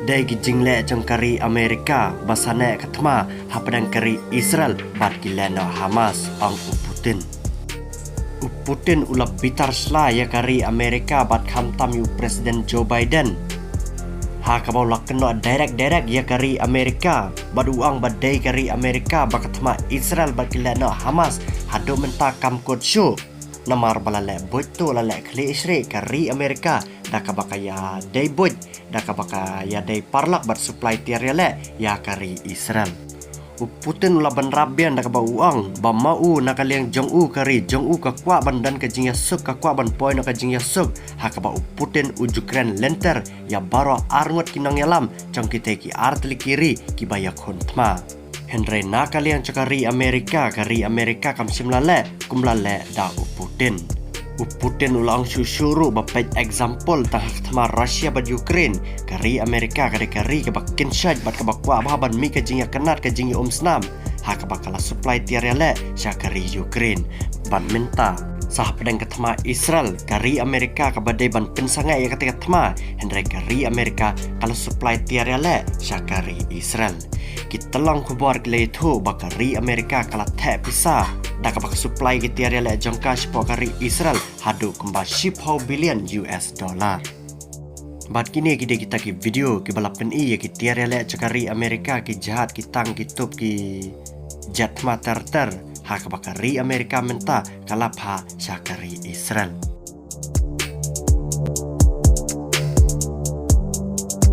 Dai jingle jangkari Amerika basane katma hapadang kari Israel bat gilena Hamas ang Putin. Putin ulap bitar sla ya kari Amerika bat hamtam yu Presiden Joe Biden. Ha kabau lakno direct ya kari Amerika bat uang badai kari Amerika bakatma Israel bat gilena Hamas hado menta kamkot show. Namar balale boito lale kli isri kari Amerika dakabaka ya day boy dakabaka ya day parlak bat supply tiar ya kari Israel. Putin laban rabian dakaba uang ba mau nakaliang Jong-u kari Jong-u kakwa bandan kajing yasuk kakwa ban poin kajing yasuk hakaba Putin Ukraine lenter ya baro arngot kinang yalam jong kita ki artli kiri ki bayak huntma. Henry nakaliang cakari Amerika kam simlale kumlale da Putin. Putin ulang syusyuru bapet example tahak tama Rusia bad Ukraine kari Amerika kari kebakin syaj bat kebakwa bahaban mi kajingya kenat kajingya snam ha kebakala supply tiarele syakari Ukraine ban minta sah pedang ketama Israel kari Amerika kabadai ban pensangai ya ketika tama Henry kari Amerika kalau supply tiarele syakari Israel kita lang kubar kile itu bakari Amerika kala te pisah dak bak supply tiarele jangka sipo kari Israel hadu kumba $10 billion. Bat kini kita ki video ki balapkan ya ki tiarele cakari Amerika ki jahat ki tang ki tup ki jet mater hak bakari Amerika menta kalap ha syakari Israel.